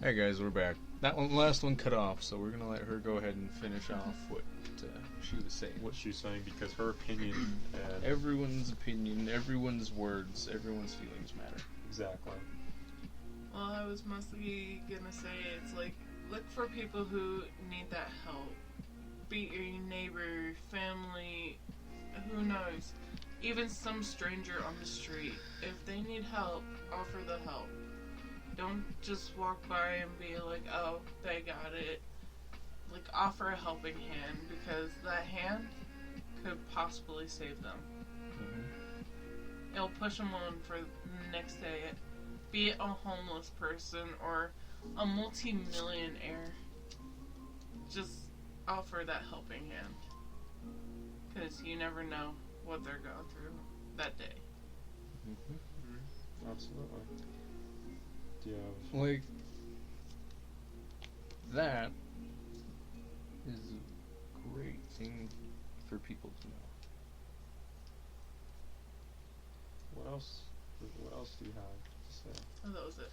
Hey guys, we're back. That last one cut off, so we're gonna let her go ahead and finish off what she was saying. What she's saying, because her opinion and Everyone's opinion, everyone's words, everyone's feelings matter. exactly. Well, I was mostly gonna say it's like, look for people who need that help. Be it your neighbor, family, who knows. Even some stranger on the street. If they need help, offer the help. Don't just walk by and be like, oh, they got it. Like, offer a helping hand, because that hand could possibly save them. Mm-hmm. It'll push them on for the next day. Be it a homeless person or a multi-millionaire. Just offer that helping hand. Because you never know what they're going through that day. Mm-hmm. Mm-hmm. Absolutely. Yeah. Like, that is a great thing for people to know. What else? What else do you have to say? Oh, that was it.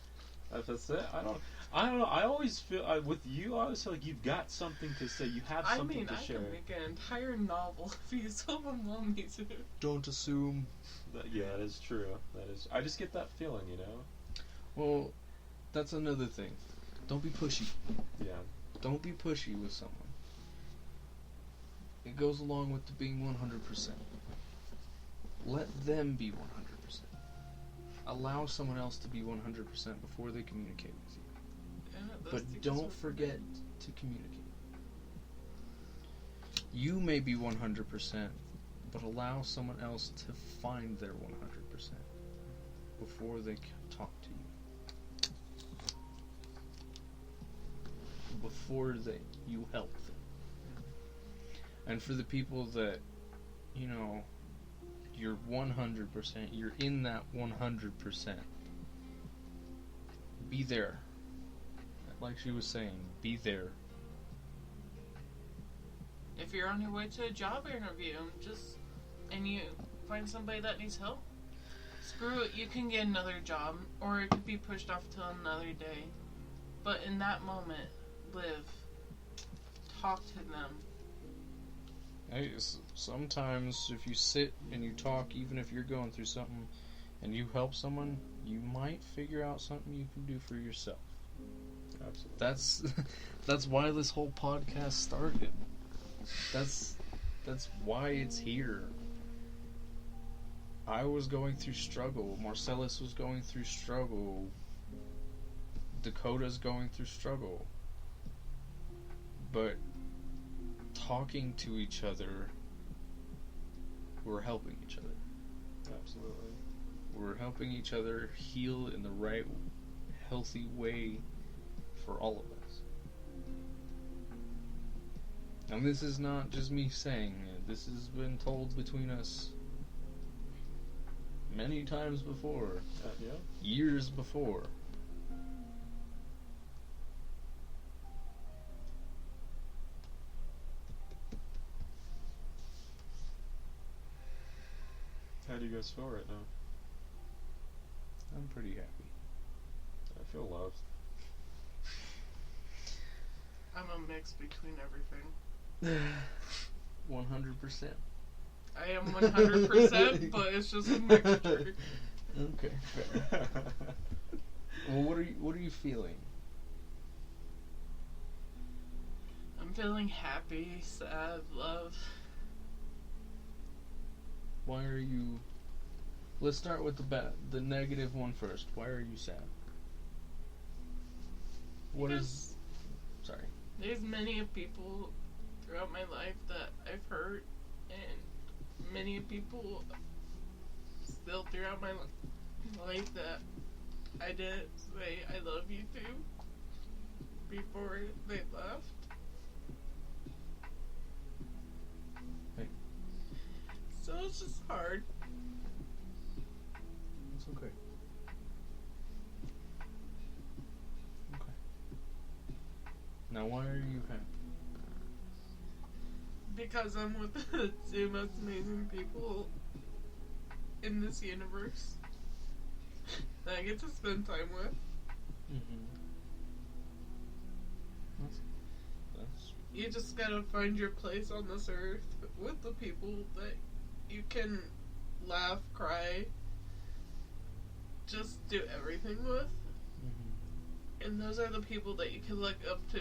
That's it. I don't know. I always feel with you. I always feel like you've got something to say. You have something to share. I can make an entire novel if you so want me to. Don't assume. Yeah, that is true. That is. I just get that feeling, you know. Well, that's another thing. Don't be pushy. Yeah. Don't be pushy with someone. It goes along with the being 100%. Let them be 100%. Allow someone else to be 100% before they communicate with you. Yeah, But don't forget to communicate. You may be 100%, but allow someone else to find their 100% before they talk to you. Before you help them. And for the people that, you know, you're 100%, you're in that 100%, be there. Like she was saying, be there. If you're on your way to a job interview and you find somebody that needs help, screw it, you can get another job, or it could be pushed off till another day. But in that moment, live. Talk to them. Hey, sometimes if you sit and you talk, even if you're going through something, and you help someone, you might figure out something you can do for yourself. Absolutely. That's why this whole podcast started. That's why it's here. I was going through struggle. Marcellus was going through struggle. Dakota's going through struggle. But talking to each other, we're helping each other. Absolutely. We're helping each other heal in the right, healthy way for all of us. And this is not just me saying it. This has been told between us many times before. Yeah. Years before. How do you guys feel right now? I'm pretty happy. I feel loved. I'm a mix between everything. 100%. I am 100%, but it's just a mixture. Okay. Fair. Well, what are you feeling? I'm feeling happy, sad, love. Why are you... Let's start with the negative one first. Why are you sad? Sorry. There's many people throughout my life that I've hurt, and many people still throughout my life that I didn't say I love you to before they left. Hey. So it's just hard. It's okay. Okay. Now, why are you happy? Because I'm with the two most amazing people in this universe that I get to spend time with. Mm-hmm. You just gotta find your place on this earth with the people that you can laugh, cry, just do everything with. And those are the people that you can look up to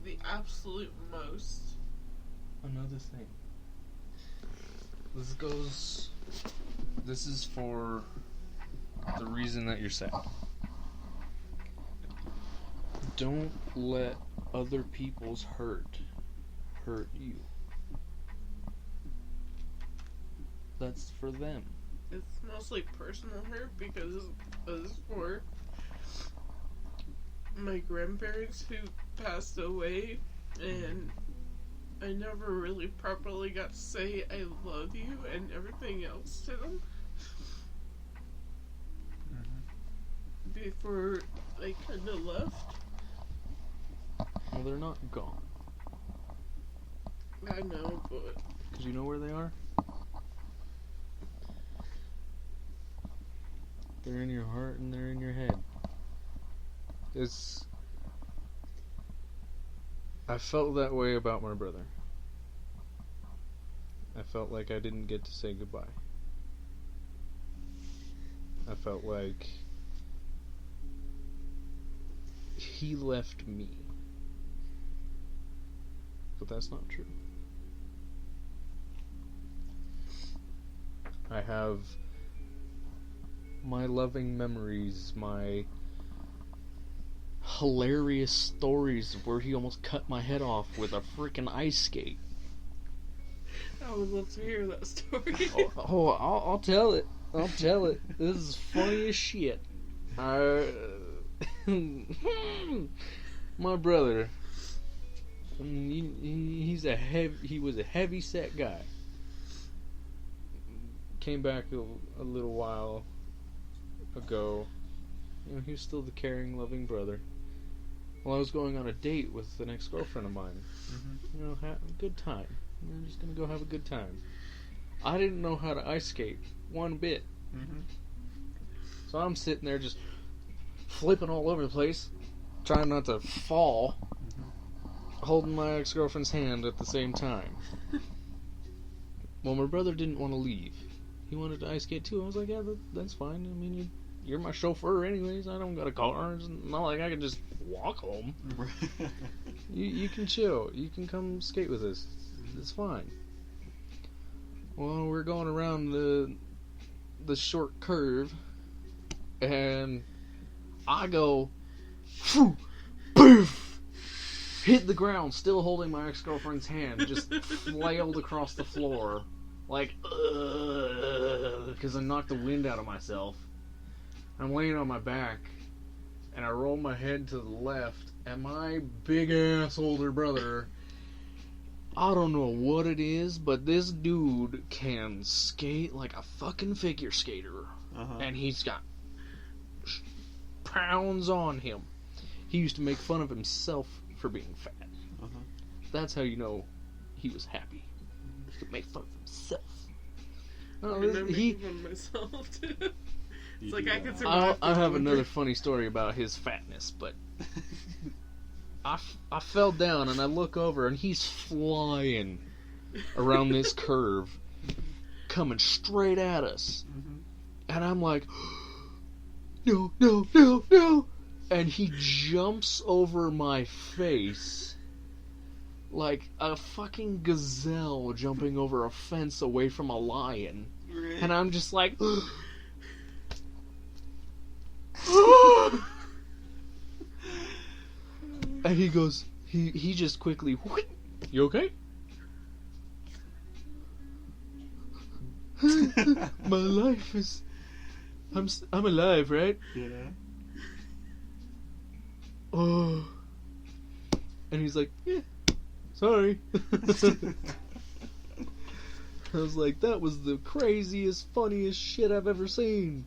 the absolute most. Another thing. This is for the reason that you're sad. Don't let other people's hurt you. That's for them. It's mostly personal hurt because as for my grandparents who passed away, and I never really properly got to say I love you and everything else to them before they kind of left. Well, they're not gone. I know, but Because you know where they are? They're in your heart and they're in your head. I felt that way about my brother. I felt like I didn't get to say goodbye. I felt like he left me. But that's not true. I have my loving memories, my hilarious stories of where he almost cut my head off with a freaking ice skate. I would love to hear that story. I'll tell it. I'll tell it. This is funny as shit. My brother, he was a heavy set guy. Came back a little while ago. You know, he was still the caring, loving brother. Well, I was going on a date with an ex-girlfriend of mine. You know, have a good time. We're just gonna go have a good time. I didn't know how to ice skate one bit. So I'm sitting there just flipping all over the place, trying not to fall, holding my ex-girlfriend's hand at the same time. Well, my brother didn't want to leave. He wanted to ice skate too. I was like, yeah, that's fine. I mean, you're my chauffeur anyways. I don't got a car. It's not like I can just walk home. You can chill. You can come skate with us. It's fine. Well, we're going around the short curve, and I go, phew, poof, hit the ground, still holding my ex-girlfriend's hand, just flailed across the floor, like, because I knocked the wind out of myself. I'm laying on my back, and I roll my head to the left, and my big-ass older brother, I don't know what it is, but this dude can skate like a fucking figure skater. And he's got pounds on him. He used to make fun of himself for being fat. That's how you know he was happy. He could make fun of himself. No, I'm making fun of myself too. It's like I can survive. I have another funny story about his fatness, but I fell down and I look over and he's flying around this curve, coming straight at us. And I'm like, no, no, no, no. And he jumps over my face like a fucking gazelle jumping over a fence away from a lion. And I'm just like, and he goes, he just quickly, you okay? My life is, I'm alive, right? Yeah. Oh. And he's like, yeah, sorry. I was like, that was the craziest, funniest shit I've ever seen.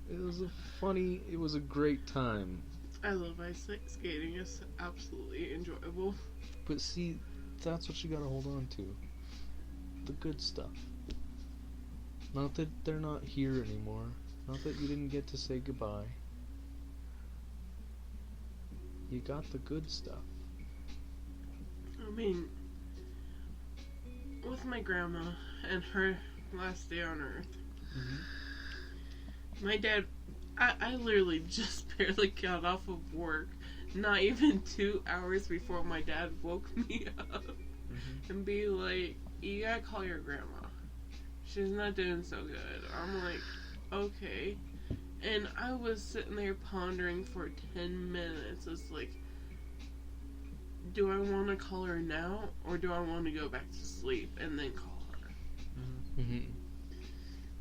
It was a great time. I love ice skating. It's absolutely enjoyable. But see, that's what you gotta hold on to. The good stuff. Not that they're not here anymore. Not that you didn't get to say goodbye. You got the good stuff. I mean, with my grandma and her last day on Earth, my dad, I literally just barely got off of work, not even 2 hours before my dad woke me up and be like, you gotta call your grandma. She's not doing so good. I'm like, okay. And I was sitting there pondering for 10 minutes. It's like, do I want to call her now, or do I want to go back to sleep and then call her?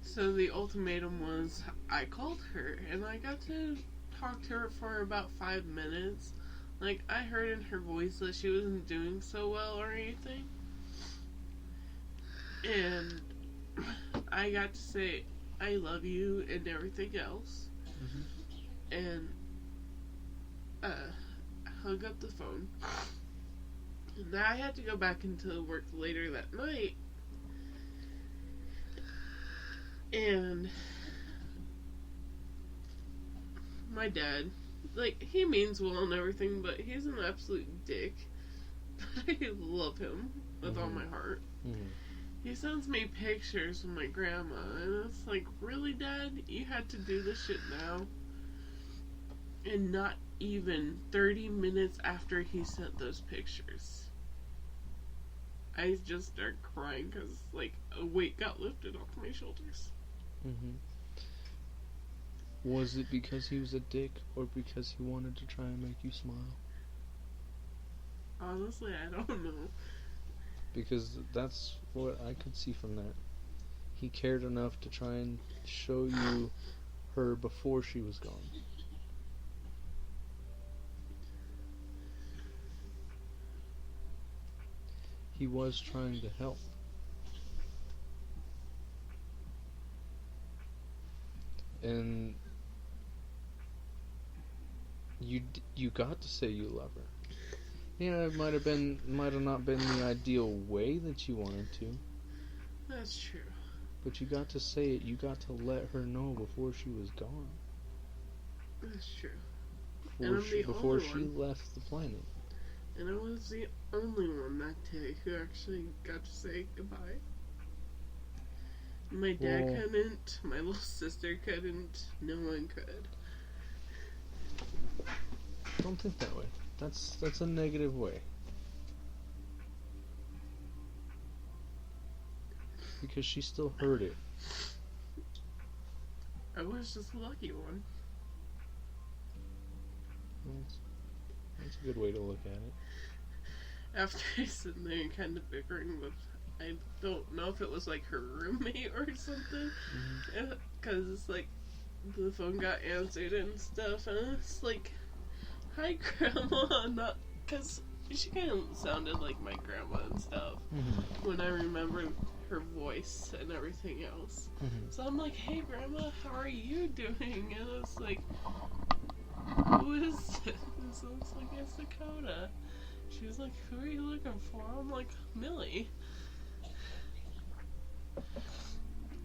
So the ultimatum was, I called her, and I got to talk to her for about 5 minutes. Like, I heard in her voice that she wasn't doing so well or anything. And I got to say, I love you and everything else. And hung up the phone. And I had to go back into work later that night. And my dad, like, he means well and everything, but he's an absolute dick. But I love him with all my heart. He sends me pictures of my grandma, and it's like, really, Dad? You had to do this shit now? And not even 30 minutes after he sent those pictures, I just started crying because, like, a weight got lifted off my shoulders. Was it because he was a dick, or because he wanted to try and make you smile? Honestly, I don't know. Because that's what I could see from that. He cared enough to try and show you her before she was gone. He was trying to help. And you got to say you love her. Yeah, it might have not been the ideal way that you wanted to. That's true. But you got to say it. You got to let her know before she was gone. That's true. Before she left the planet. And I was the only one that day who actually got to say goodbye. My dad couldn't. My little sister couldn't. No one could. Don't think that way. That's a negative way. Because she still heard it. I was just a lucky one. That's a good way to look at it. After sitting there and kind of bickering with, I don't know if it was like her roommate or something, because it's like the phone got answered and stuff, and it's like, hi grandma, not, because she kind of sounded like my grandma and stuff when I remembered her voice and everything else. So I'm like, hey grandma, how are you doing? And it's like, who is this? So it's like, it's Dakota. She was like, who are you looking for? I'm like, Millie.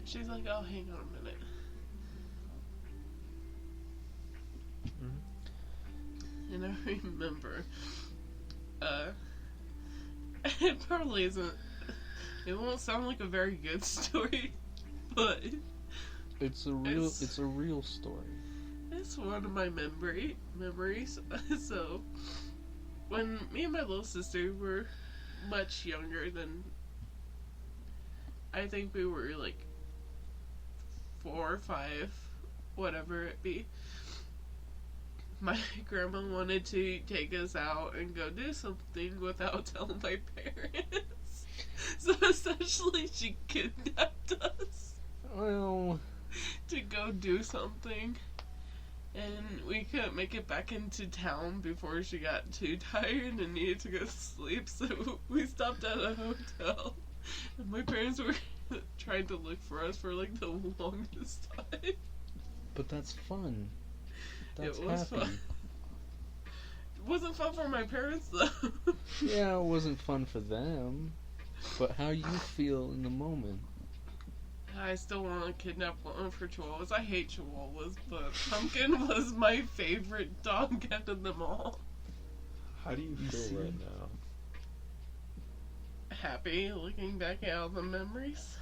She's like, oh, hang on a minute. And I remember, it probably isn't, it won't sound like a very good story, but it's a real story. It's one of my memories. So, when me and my little sister were much younger than, I think we were like 4 or 5, whatever it be, my grandma wanted to take us out and go do something without telling my parents. So essentially she kidnapped us. Well, to go do something. And we couldn't make it back into town before she got too tired and needed to go to sleep, so we stopped at a hotel. And my parents were trying to look for us for like the longest time. But that's fun. That's it was happy. fun. It wasn't fun for my parents though. Yeah, it wasn't fun for them. But how you feel in the moment. I still want to kidnap one for chihuahuas. I hate chihuahuas, but Pumpkin was my favorite dog out of them all. How do you You feel see? right now? Happy looking back at all the memories.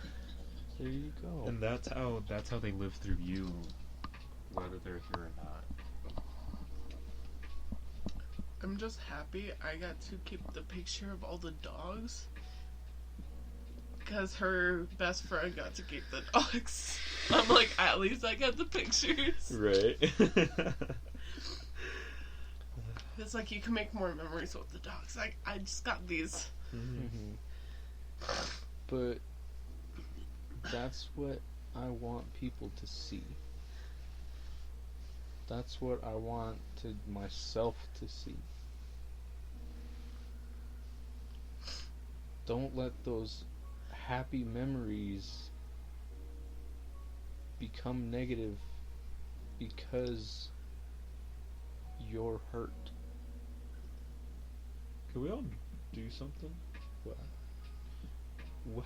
There you go. And that's how they live through you, whether they're here or not. I'm just happy I got to keep the picture of all the dogs. Because her best friend got to keep the dogs. I'm like, at least I got the pictures. Right. It's like you can make more memories with the dogs. Like, I just got these. Mm-hmm. But that's what I want people to see. That's what I want to myself to see. Don't let those happy memories become negative because you're hurt. Can we all do something? What?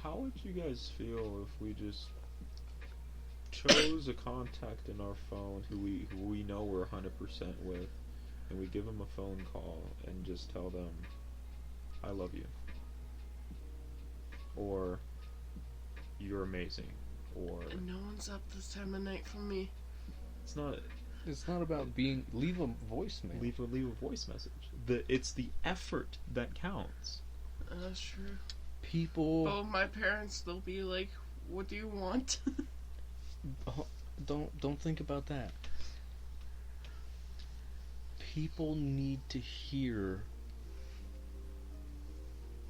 How would you guys feel if we just chose a contact in our phone who we know we're 100% with, and we give them a phone call and just tell them, "I love you," or "You're amazing," or No one's up this time of night for me. it's not. It's not about being. Leave a voicemail. Leave a voice message. It's the effort that counts. That's true. People But my parents, they'll be like, what do you want? don't think about that. People need to hear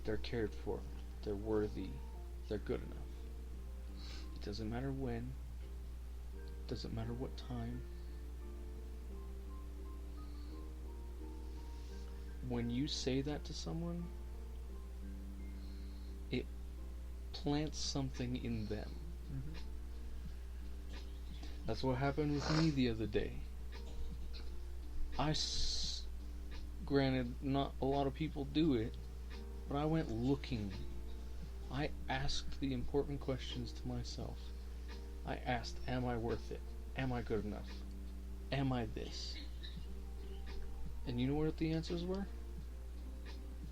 they're cared for, they're worthy, they're good enough. It doesn't matter when, it doesn't matter what time. When you say that to someone, it plants something in them. That's what happened with me the other day. Granted, not a lot of people do it, but I went looking. I asked the important questions to myself. I asked, am I worth it? Am I good enough? Am I this? And you know what the answers were?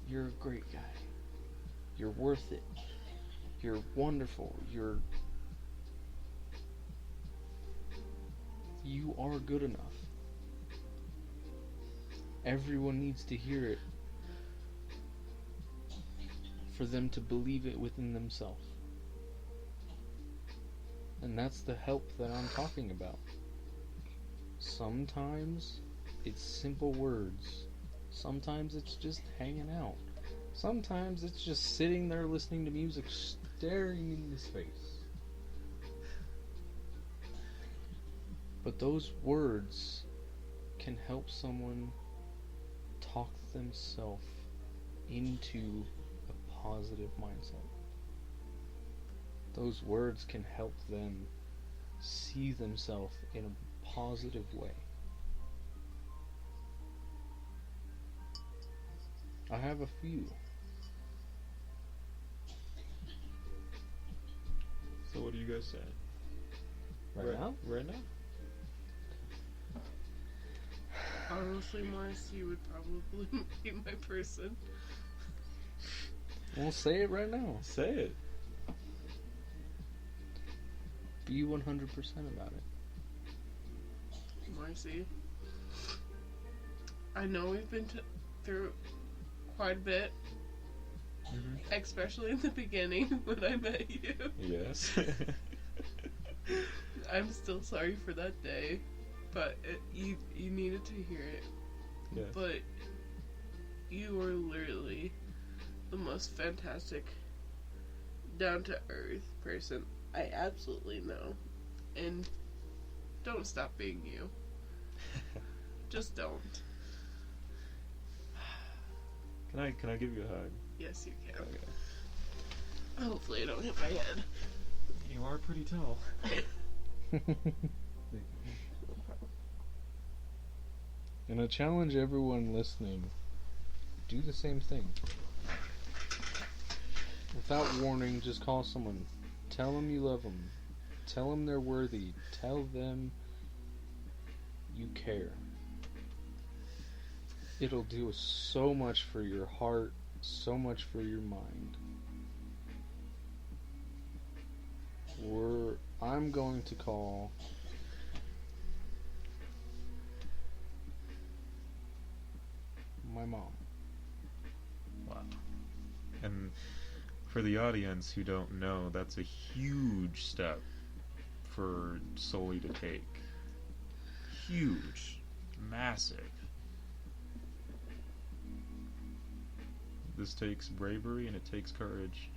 You're a great guy. You're worth it. You're wonderful. You are good enough. Everyone needs to hear it for them to believe it within themselves. And that's the help that I'm talking about. Sometimes it's simple words. Sometimes it's just hanging out. Sometimes it's just sitting there listening to music, staring in his face. But those words can help someone talk themselves into a positive mindset. Those words can help them see themselves in a positive way. I have a few. So what do you guys say? Right now? Right now? Honestly, Marcy would probably be my person. Well, say it right now. Say it. Be 100% about it. Marcy, I know we've been through quite a bit, especially in the beginning when I met you. Yes. I'm still sorry for that day, but you needed to hear it. Yes. But you were literally the most fantastic, down-to-earth person I absolutely know. And don't stop being you. Just don't. Can I give you a hug? Yes, you can. Okay. Hopefully I don't hit my head. You are pretty tall. And I challenge everyone listening, do the same thing. Without warning, just call someone. Tell them you love them. Tell them they're worthy. Tell them you care. It'll do so much for your heart, so much for your mind. I'm going to call my mom. Wow. And for the audience who don't know, that's a huge step for Sully to take. Huge. Massive. This takes bravery and it takes courage.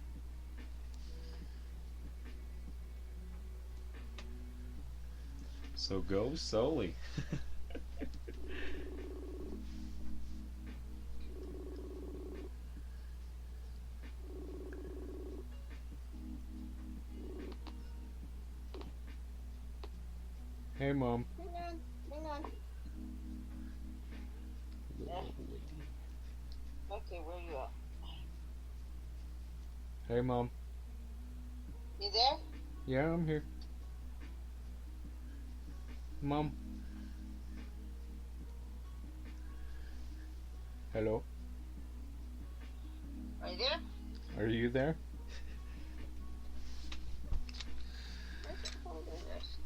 So go Sully. Hey, Mom. Hang on. Little lady. Okay, where you at? Hey, Mom. You there? Yeah, I'm here. Mom. Hello. Are you there? Are you there? Where's the phone in this?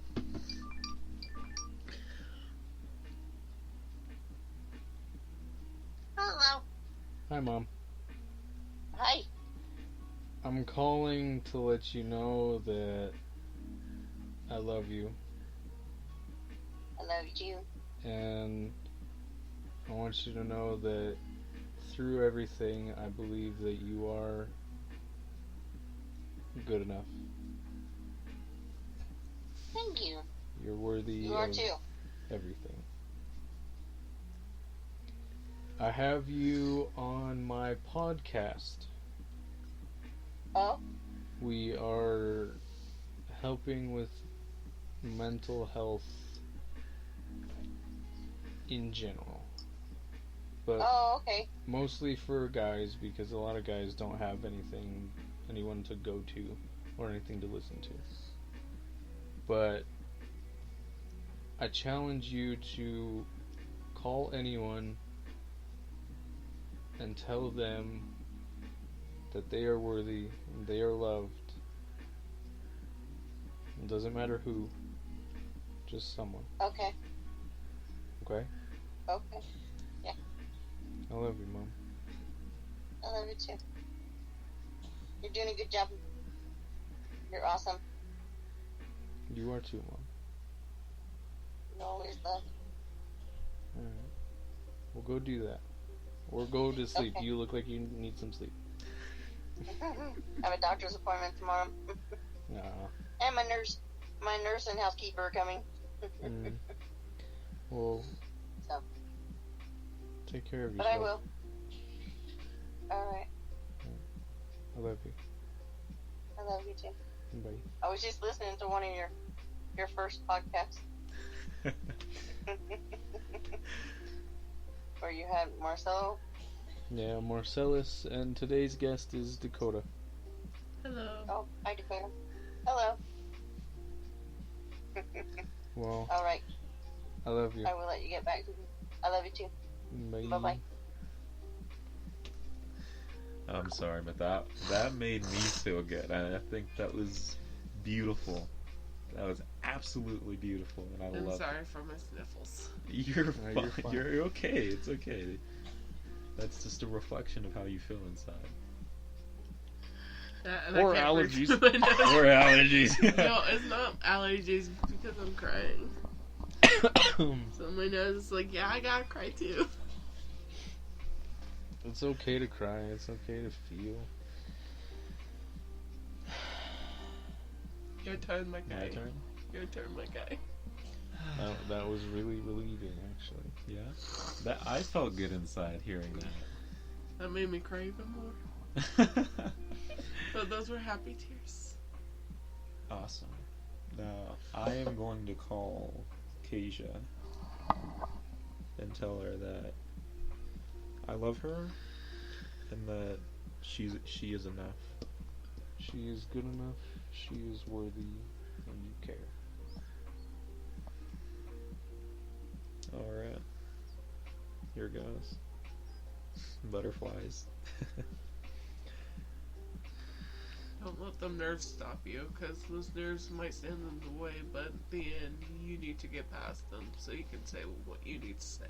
Hello. Hi, Mom. Hi. I'm calling to let you know that I love you, I love you too. and I want you to know that through everything, I believe that you are good enough. Thank you. You're worthy You are of too. everything. I have you on my podcast. Oh? We are helping with mental health in general, but Oh, okay. mostly for guys, because a lot of guys don't have anyone to go to or anything to listen to. But I challenge you to call anyone and tell them that they are worthy and they are loved. It doesn't matter who, just someone. Okay. Okay? Okay. I love you, Mom. I love you too. You're doing a good job. You're awesome. You are too, Mom. You always love. Alright. Well, go do that. Or go to sleep. Okay. You look like you need some sleep. I have a doctor's appointment tomorrow. Nah. And my nurse and housekeeper are coming. Mm. Well, So. take care of But yourself. I will. Alright. I love you. I love you too. Bye. I was just listening to one of your first podcasts where you had Marcelo. Yeah, Marcellus, and today's guest is Dakota. Hello. Oh, hi Dakota. Hello. Well, All right. I love you. I will let you get back to me. I love you too. Bye. Bye-bye. I'm sorry, but that made me feel good. I think that was beautiful. That was absolutely beautiful, and I I'm love sorry for my sniffles. it. You're No, fine. you're fine. You're okay. It's okay. That's just a reflection of how you feel inside. And Or I can't breathe allergies. through my nose. Or allergies. No, it's not allergies because I'm crying. So my nose is like, yeah, I gotta cry too. It's okay to cry. It's okay to feel. Your turn, my guy. My turn? Your turn, my guy. That was really relieving, actually. Yeah. That I felt good inside hearing That made me cry even more. that. But those were happy tears. Awesome. Now, I am going to call Kasia and tell her that I love her and that she is enough. She is good enough. She is worthy, and you care. Alright. Here goes. Butterflies. Don't let them nerves stop you, because those nerves might stand in the way, but at the end, you need to get past them so you can say what you need to say.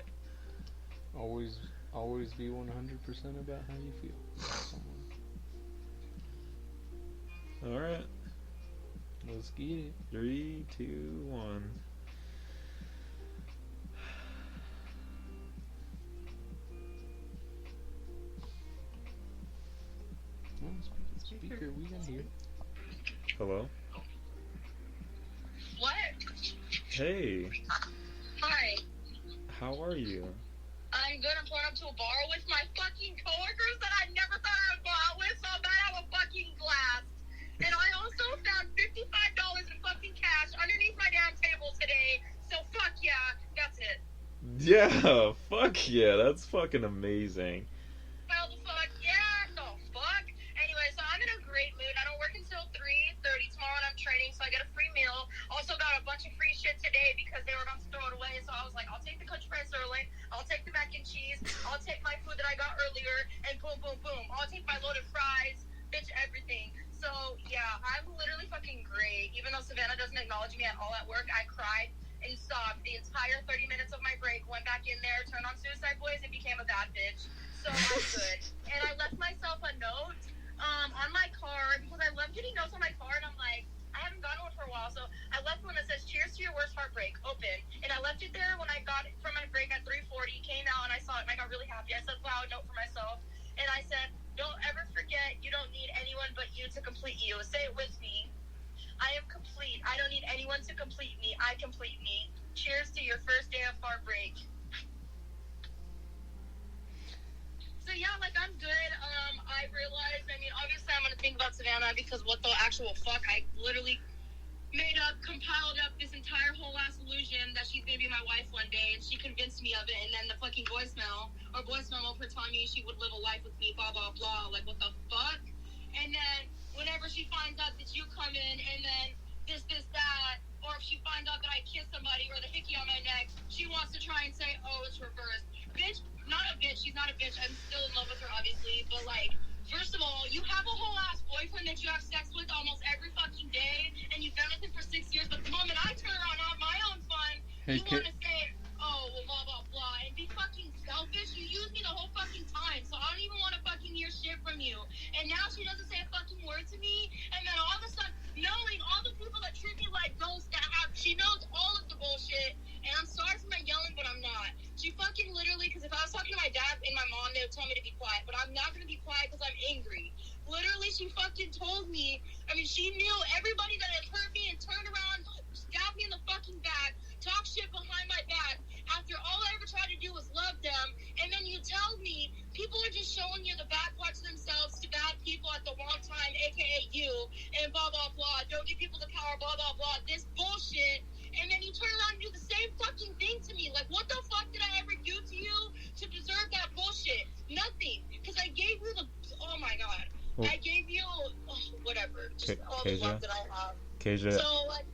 Always be 100% about how you feel about someone. Alright. Let's get it. 3, 2, 1. Well, speaker, we can hear. Hello? What? Hey, Hi. how are you? I'm good. I'm going up to a bar with my fucking coworkers that I never thought I would go out with, so I'm about to have a fucking blast. And I also found $55 in fucking cash underneath my damn table today, so fuck yeah, that's it. Yeah, fuck yeah, that's fucking amazing. Well, the fuck yeah, the fuck. Anyway, so I'm in a great mood. I don't work until 3:30 tomorrow and I'm training, so I get a free meal. Also got a bunch of free shit today because they were about to throw it away, so I was like, I'll take the country fried sirloin, I'll take the mac and cheese, I'll take my food that I got earlier, and boom, boom, boom. I'll take my loaded fries, bitch, everything. So, yeah, I'm literally fucking great. Even though Savannah doesn't acknowledge me at all at work, I cried and sobbed the entire 30 minutes of my break, went back in there, turned on Suicide Boys, and became a bad bitch. So I'm good. And I left myself a note on my car because I love getting notes on my car, and I'm like, I haven't gotten one for a while, so I left one that says, cheers to your worst heartbreak, open. And I left it there when I got it from my break at 3:40, came out, and I saw it, and I got really happy. I said, wow, a note for myself. And I said, don't ever forget you don't need anyone but you to complete you. Say it with me. I am complete. I don't need anyone to complete me. I complete me. Cheers to your first day of heartbreak. So yeah, like I'm good. I realized, obviously I'm gonna think about Savannah because what the actual fuck, I literally compiled up this entire whole ass illusion that she's gonna be my wife one day, and she convinced me of it, and then the fucking voice memo of her telling me she would live a life with me, blah, blah, blah, like what the fuck? And then whenever she finds out that you come in, and then this, that, or if she finds out that I kiss somebody or the hickey on my neck, she wants to try and say, oh, it's reversed. Bitch, not a bitch, she's not a bitch, I'm still in love with her, obviously, but like, first of all, you have a whole ass boyfriend that you have sex with almost every fucking day, and you've been with him for 6 years, but the moment I turn around on my own fun, you want to say, oh, well, blah, blah, blah, and be fucking selfish. You use me the whole fucking time, so I don't even want to fucking hear shit from you. And now she doesn't say a fucking word to me, and then all of a sudden, knowing all the people that treat me like ghosts, she knows all of the bullshit, and I'm sorry for my yelling, but I'm not. She fucking literally, because if I was talking to my dad and my mom, they would tell me to be quiet, but I'm not going to be quiet because I'm angry. Literally, she fucking told me, she knew everybody that had hurt me and turned around, stabbed me in the fucking back, talk shit behind my back, after all I ever tried to do was love them, and then you tell me people are just showing you the bad parts of themselves to bad people at the wrong time, aka you, and blah, blah, blah, don't give people the power, blah, blah, blah, this bullshit, and then you turn around and do the same fucking thing to me. Like, what the fuck did I ever do to you to deserve that bullshit? Nothing. Because I gave you oh my god. Well, I gave you, whatever, just all the love that I have. Kasia. So, like,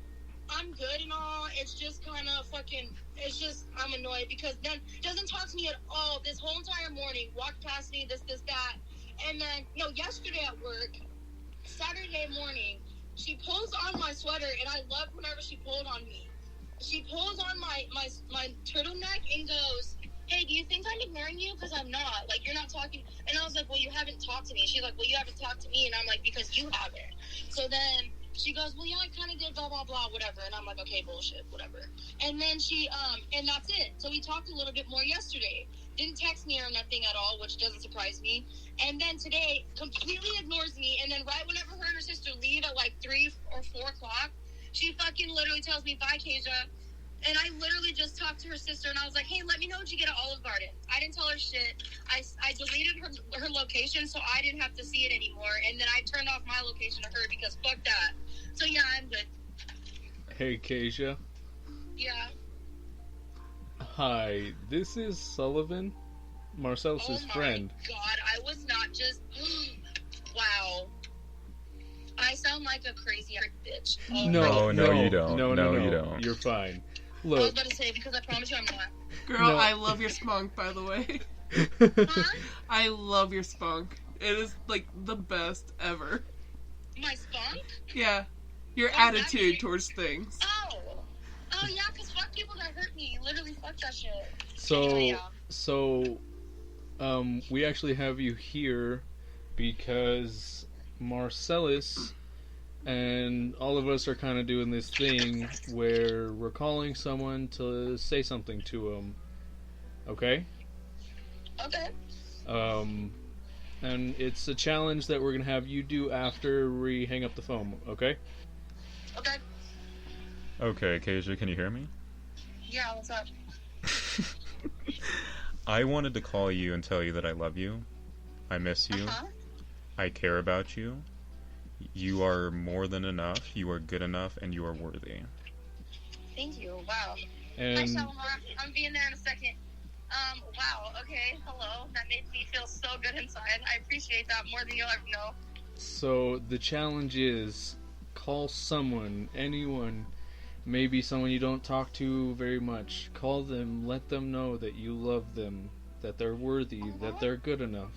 I'm good and all, it's just kind of fucking, it's just, I'm annoyed because then doesn't talk to me at all this whole entire morning, walked past me, this, that, and then, yesterday at work, Saturday morning, she pulls on my sweater, and I love whenever she pulled on me. She pulls on my turtleneck and goes, hey, do you think I'm ignoring you? Because I'm not. Like, you're not talking. And I was like, well, you haven't talked to me. She's like, well, you haven't talked to me. And I'm like, because you haven't. So then she goes, well, yeah, I kind of did, blah, blah, blah, whatever. And I'm like, okay, bullshit, whatever. And then she, and that's it. So we talked a little bit more yesterday. Didn't text me or nothing at all, which doesn't surprise me. And then today, completely ignores me. And then right whenever her and her sister leave at like 3 or 4 o'clock, she fucking literally tells me, bye, Kasia. And I literally just talked to her sister, and I was like, hey, let me know what you get at Olive Garden. I didn't tell her shit. I deleted her location, so I didn't have to see it anymore. And then I turned off my location to her because fuck that. So, yeah, I'm good. Hey, Kasia. Yeah. Hi, this is Sullivan, Marcel's friend. Oh, my God. I was not just... Wow. I sound like a crazy bitch. Oh, No, you don't. No, you don't. You're fine. I was Look, about to say, because I promise you I'm not. Girl, No. I love your spunk, by the way. Huh? I love your spunk. It is like the best ever. My spunk? Yeah. Your What does that attitude mean? towards things. Oh. Oh, yeah, because fuck people that hurt me. Literally, fuck that shit. So, Anyway, yeah. so, we actually have you here because Marcellus and all of us are kind of doing this thing where we're calling someone to say something to them. Okay? Okay. And it's a challenge that we're gonna have you do after we hang up the phone. Okay? Okay. Okay, Kasia, can you hear me? Yeah, what's up? I wanted to call you and tell you that I love you. I miss you. Uh-huh. I care about you. You are more than enough. You are good enough, and you are worthy. Thank you. Wow. Hi, And Shalimar. I'm being there in a second. Wow. Okay. Hello. That made me feel so good inside. I appreciate that more than you'll ever know. so the challenge is call someone, anyone, maybe someone you don't talk to very much. Call them, let them know that you love them, that they're worthy, that they're good enough.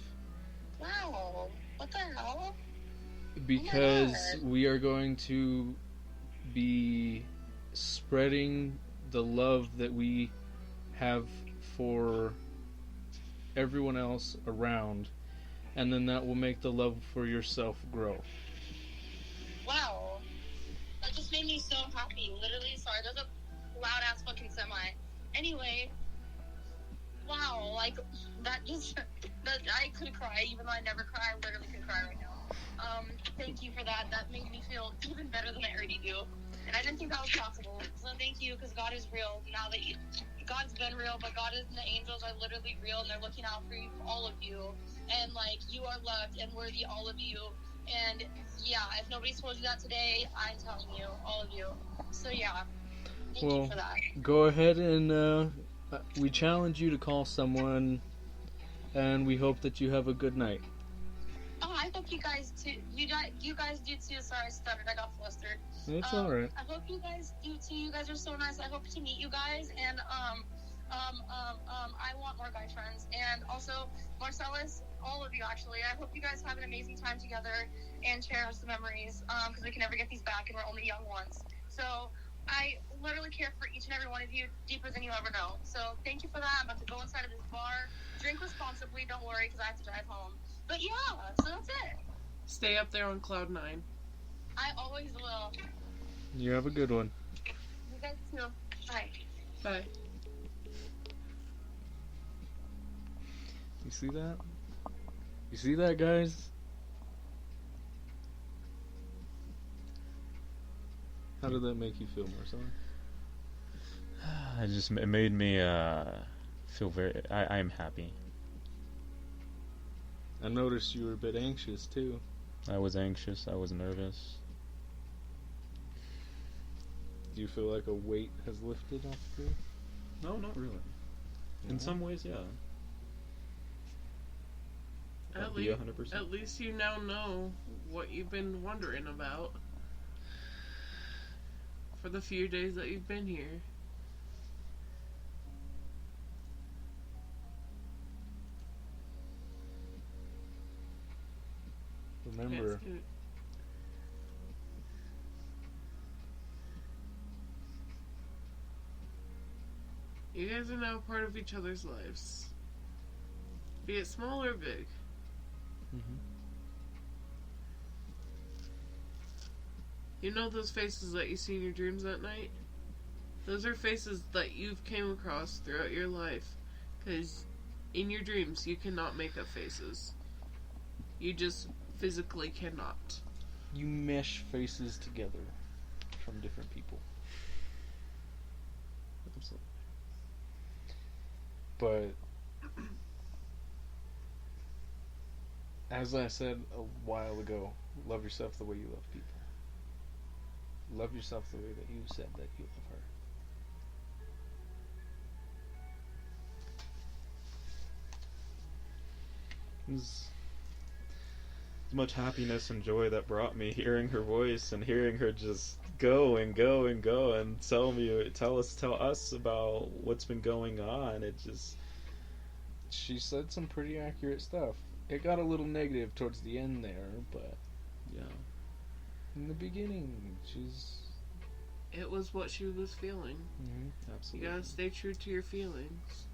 Wow. What the hell? Because God. we are going to be spreading the love that we have for everyone else around, and then that will make the love for yourself grow. Wow. That just made me so happy. Literally, sorry, there's a loud ass fucking semi. Anyway, wow, like, that just, that, I could cry, even though I never cry, I literally could cry right now. Thank you for that. That made me feel even better than I already do. And I didn't think that was possible. So thank you, because God is real. Now that God's been real, but God and the angels are literally real, and they're looking out for you, all of you. And, like, you are loved and worthy, all of you. And, yeah, if nobody's told you that today, I'm telling you, all of you. So, yeah, thank Well, you for that. Go ahead and we challenge you to call someone, and we hope that you have a good night. Oh, I hope you guys, too. You guys do, too. Sorry, I stuttered. I got flustered. It's alright. I hope you guys do too. You guys are so nice. I hope to meet you guys, and I want more guy friends, and also Marcellus, all of you actually. I hope you guys have an amazing time together and cherish the memories, because we can never get these back, and we're only young ones. So I literally care for each and every one of you deeper than you ever know. So thank you for that. I'm about to go inside of this bar, drink responsibly. Don't worry, because I have to drive home. But yeah, so that's it. Stay up there on cloud 9. I always will. You have a good one. You guys too. Bye. Bye. You see that? You see that, guys? How did that make you feel, Marcella? It made me feel very. I am happy. I noticed you were a bit anxious too. I was anxious. I was nervous. Do you feel like a weight has lifted off you? No, not really. In No? some ways, yeah. At That'd be 100%. At least you now know what you've been wondering about for the few days that you've been here. Remember, Yes, dude. You guys are now part of each other's lives. Be it small or big. You know those faces that you see in your dreams at night? Those are faces that you've came across throughout your life. Because in your dreams, you cannot make up faces. You just physically cannot. you mesh faces together from different people. Absolutely. But as I said a while ago, love yourself the way you love people. Love yourself the way that you said that you love her. as much happiness and joy that brought me hearing her voice and hearing her just go and go and go and tell us about what's been going on. It just, She said some pretty accurate stuff. It got a little negative towards the end there, but yeah, in the beginning, she's. It was what she was feeling. You absolutely. gotta stay true to your feelings.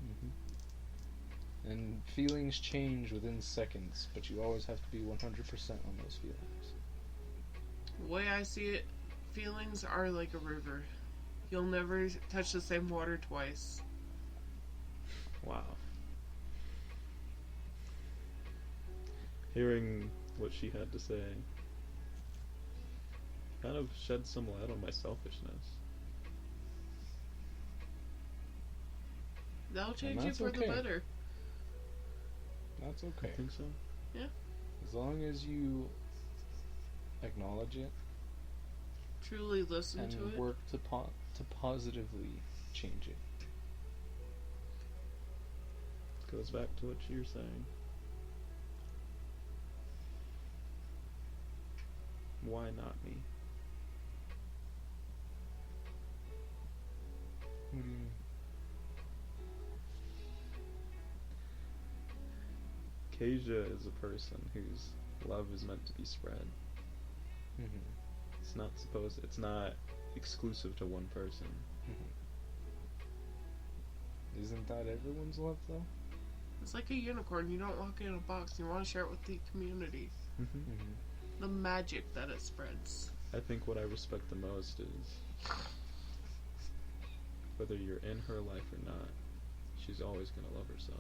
And feelings change within seconds, but you always have to be 100% on those feelings. The way I see it, feelings are like a river. You'll never touch the same water twice. Wow. Hearing what she had to say kind of shed some light on my selfishness. That'll change you that's for okay. the better. That's I okay. think so. As long as you acknowledge it Truly listen and to it. work to positively change it. Goes back to what you were saying. Why not me? What do you mean? Kasia is a person whose love is meant to be spread. It's not exclusive to one person. Isn't that everyone's love, though? It's like a unicorn. You don't walk in a box. You want to share it with the community. The magic that it spreads. I think what I respect the most is whether you're in her life or not, she's always going to love herself.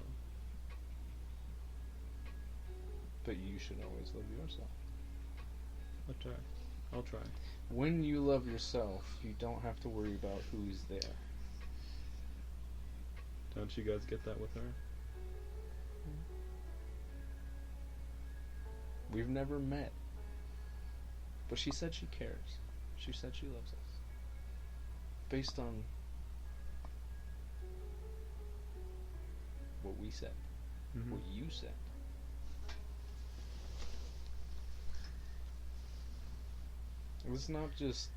But you should always love yourself. I'll try. When you love yourself, you don't have to worry about who's there. Don't you guys get that with her? We've never met. But she said she cares. She said she loves us. Based on what we said. What you said. It's not just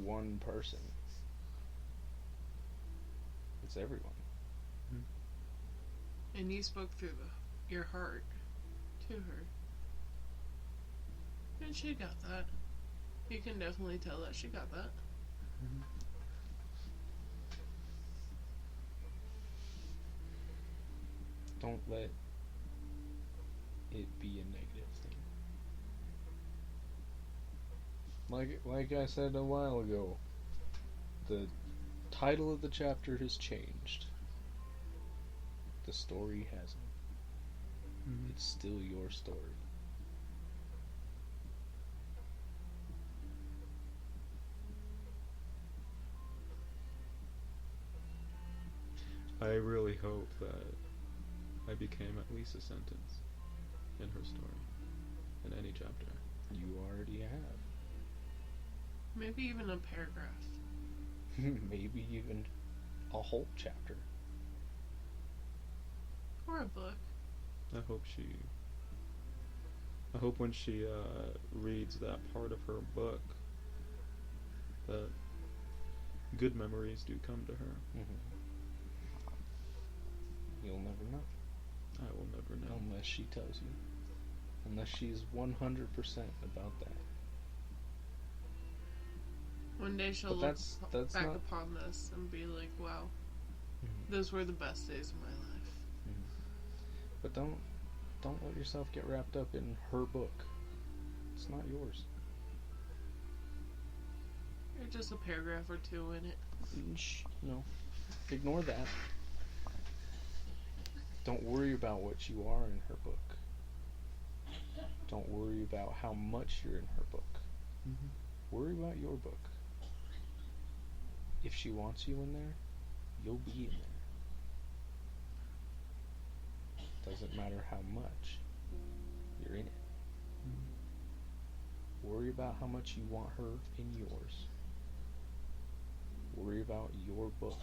one person. It's everyone. And you spoke through your heart to her. And she got that. You can definitely tell that she got that. Don't let it be a negative thing. Like I said a while ago, the title of the chapter has changed. The story hasn't. It's still your story. I really hope that I became at least a sentence in her story, in any chapter. You already have. Maybe even a paragraph. Maybe even a whole chapter. Or a book. I hope when she reads that part of her book that good memories do come to her. You'll never know. I will never know. Unless she tells you. Unless she's 100% about that. One day she'll But look that's back not- upon this and be like, wow, those were the best days of my life. But don't let yourself get wrapped up in her book. It's not yours. There's just a paragraph or two in it. No. Ignore that. Don't worry about what you are in her book. Don't worry about how much you're in her book. Worry about your book. If she wants you in there, you'll be in there. Doesn't matter how much you're in it. Worry about how much you want her in yours. Worry about your book.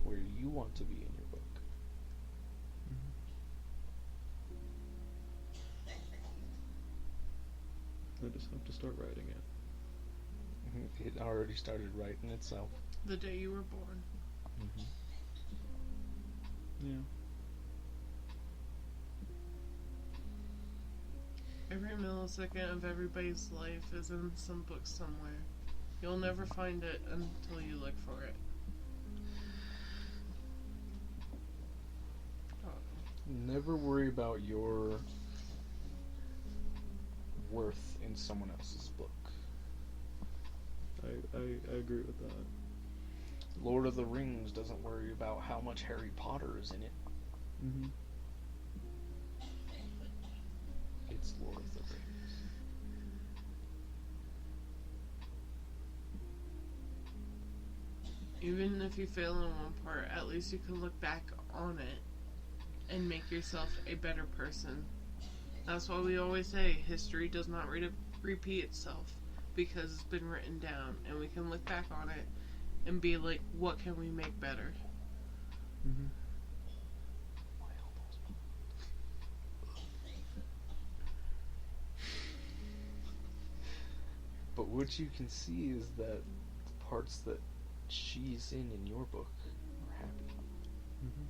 Where you want to be in your book. just have to start writing it. It already started writing itself. The day you were born. Yeah. Every millisecond of everybody's life is in some book somewhere. You'll never find it until you look for it. Never worry about your worth in someone else's book. I agree with that. Lord of the Rings doesn't worry about how much Harry Potter is in it. Mm-hmm. It's Lord of the Rings. Even if you fail in one part, at least you can look back on it and make yourself a better person. That's why we always say history does not repeat itself, because it's been written down, and we can look back on it and be like, what can we make better? Mm-hmm. But what you can see is that the parts that she's in your book are happy. Mm-hmm.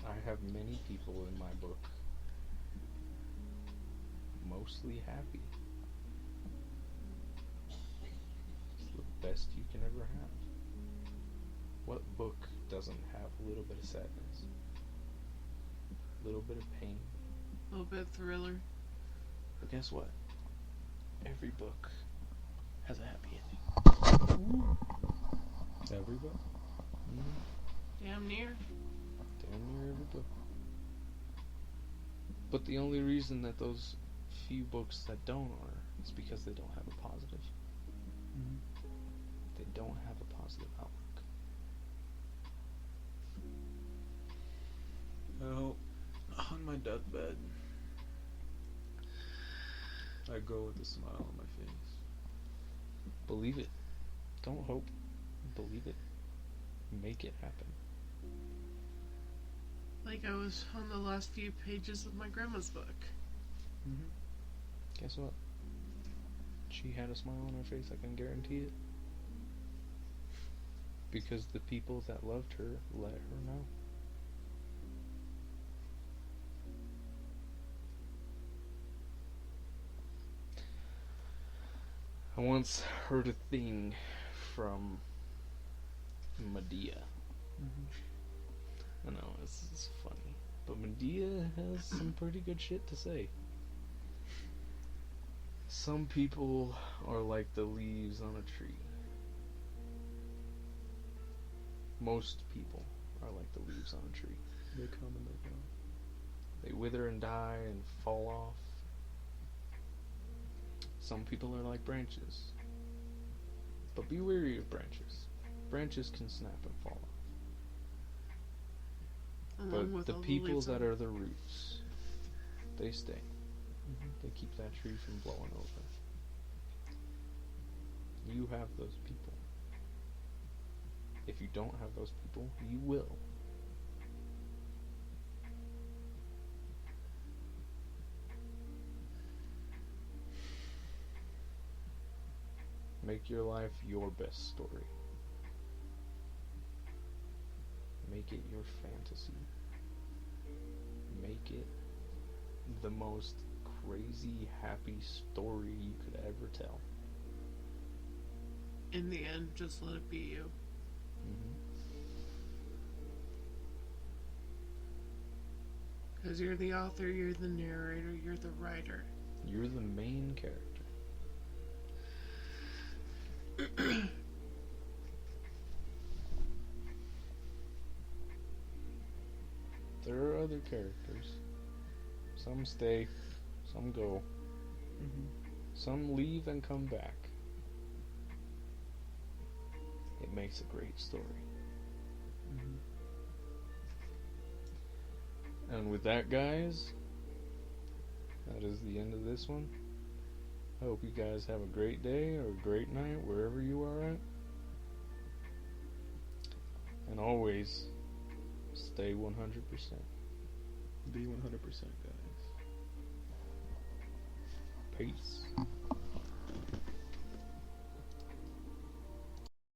I have many people in my book mostly happy. It's the best you can ever have. What book doesn't have a little bit of sadness? A little bit of pain? A little bit of thriller. But guess what? Every book has a happy ending. Every book? Damn near. Damn near every book. But the only reason that those few books that don't are is because they don't have a positive. Mm-hmm. They don't have a positive outlook. Well, on my deathbed, I go with a smile on my face. Believe it. Don't hope. Believe it. Make it happen. Like I was on the last few pages of my grandma's book. Mm-hmm. Guess what? She had a smile on her face, I can guarantee it. Because the people that loved her let her know. I once heard a thing from Medea. Mm-hmm. I know, it's funny. But Medea has some pretty good shit to say. Some people are like the leaves on a tree. Most people are like the leaves on a tree. They come and they go. They wither and die and fall off. Some people are like branches. But be wary of branches. Branches can snap and fall off. Along But with the all people leaves that on- are the roots, they stay. Mm-hmm. They keep that tree from blowing over. You have those people. If you don't have those people, you will. Make your life your best story. Make it your fantasy. Make it the most crazy, happy story you could ever tell. In the end, just let it be you. Because you're the author, you're the narrator, you're the writer. You're the main character. There are other characters. Some stay, some go. Mm-hmm. Some leave and come back. It makes a great story. Mm-hmm. And with that, guys, that is the end of this one. I hope you guys have a great day or a great night wherever you are at. And always stay 100%. Be 100%, guys. Peace.